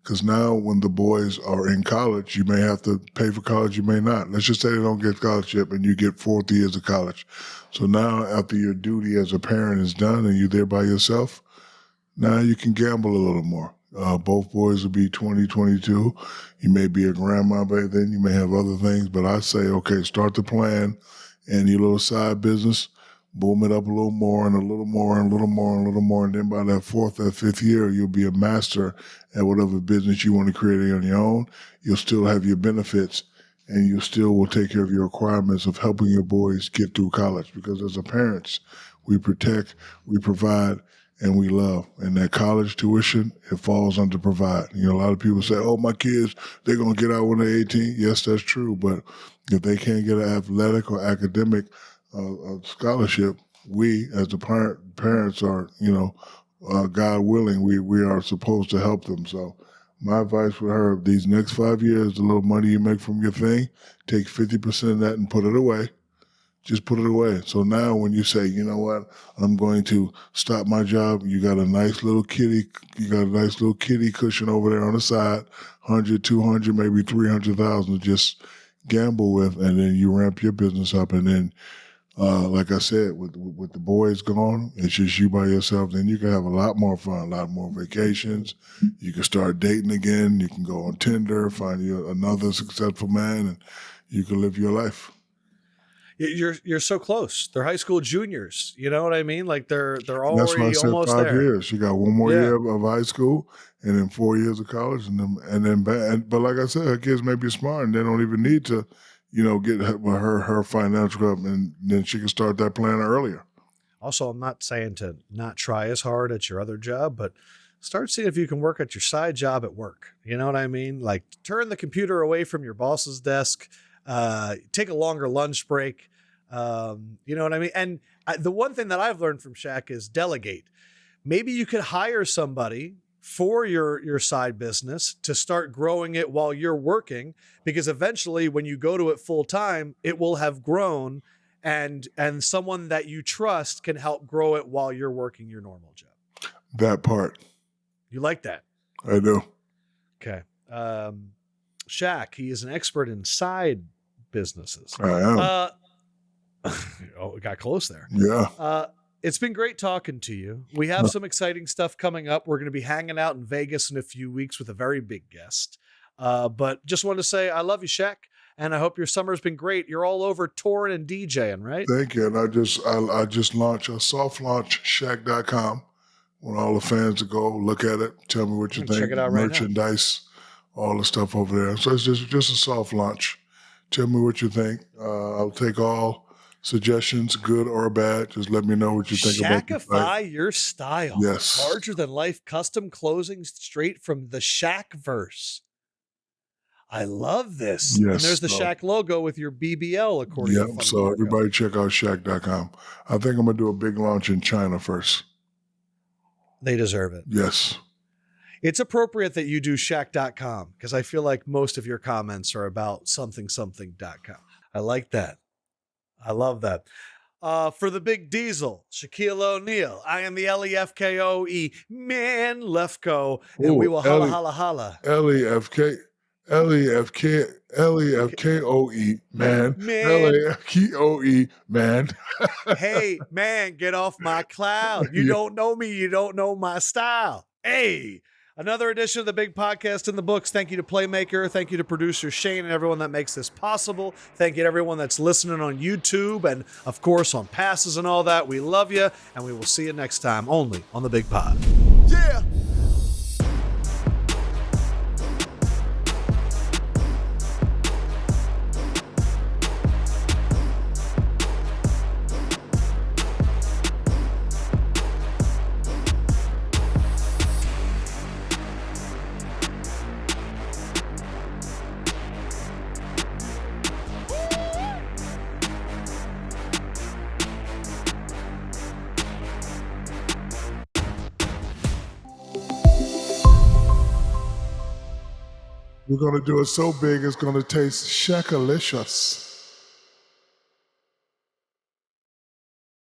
Because now when the boys are in college, you may have to pay for college, you may not. Let's just say they don't get scholarship and you get 4 years of college. So now after your duty as a parent is done and you're there by yourself, now you can gamble a little more. Both boys will be 20, 22. You may be a grandma by then. You may have other things. But I say, okay, start the plan and your little side business. Boom it up a little more and a little more and a little more and a little more. And then by that 4th or 5th year, you'll be a master at whatever business you want to create on your own. You'll still have your benefits and you still will take care of your requirements of helping your boys get through college. Because as a parents, we protect, we provide, and we love. And that college tuition, it falls under provide. You know, a lot of people say, oh, my kids, they're going to get out when they're 18. Yes, that's true. But if they can't get an athletic or academic scholarship, we as the parents are, God willing, we are supposed to help them. So my advice for her, these next 5 years, the little money you make from your thing, take 50% of that and put it away. Just put it away. So now when you say, you know what, I'm going to stop my job, you got a nice little kitty cushion over there on the side, 100, 200, maybe 300,000 to just gamble with, and then you ramp your business up. And then, like I said, with the boys gone, it's just you by yourself. Then you can have a lot more fun, a lot more vacations. You can start dating again. You can go on Tinder, find you another successful man, and you can live your life. You're so close. They're high school juniors. You know what I mean? Like they're already That's why I said almost 5 there. years. You got 1 more year of high school, and then 4 years of college, but like I said, her kids may be smart, and they don't even need to, get her financial up, and then she can start that plan earlier. Also, I'm not saying to not try as hard at your other job, but start seeing if you can work at your side job at work. You know what I mean? Like turn the computer away from your boss's desk. Take a longer lunch break. You know what I mean? And the one thing that I've learned from Shaq is delegate. Maybe you could hire somebody for your side business to start growing it while you're working, because eventually when you go to it full time, it will have grown, and someone that you trust can help grow it while you're working your normal job. That part. You like that? I do. Okay. Shaq, he is an expert in side businesses. I am. Oh, it got close there. Yeah. It's been great talking to you. We have some exciting stuff coming up. We're going to be hanging out in Vegas in a few weeks with a very big guest. But just wanted to say I love you, Shaq, and I hope your summer's been great. You're all over touring and DJing, right? Thank you. And I just launched a soft launch, Shaq.com. Want all the fans to go look at it, tell me what you think. Check it out right now. Merchandise, all the stuff over there. So it's just a soft launch. Tell me what you think. I'll take all suggestions, good or bad. Just let me know what you think about the site. Shaqify your style. Yes. Larger than life custom closing straight from the Shaq verse. I love this. Yes. And there's the Shaq logo with your BBL according to Yep. So everybody check out Shaq.com. I think I'm going to do a big launch in China first. They deserve it. Yes. It's appropriate that you do Shaq.com because I feel like most of your comments are about something.com. I like that. I love that. For the big diesel, Shaquille O'Neal. I am the LEFKOE man Lefko, and we will holla, holla, holla. LEFK. Lefkoe, man. Lefkoe, man. Hey, man, get off my cloud. You Yeah. don't know me. You don't know my style. Hey, another edition of the Big Podcast in the books. Thank you to Playmaker. Thank you to producer Shane and everyone that makes this possible. Thank you to everyone that's listening on YouTube and, of course, on passes and all that. We love you, and we will see you next time only on the Big Pod. Yeah. We're going to do it so big, it's going to taste Shaq-alicious.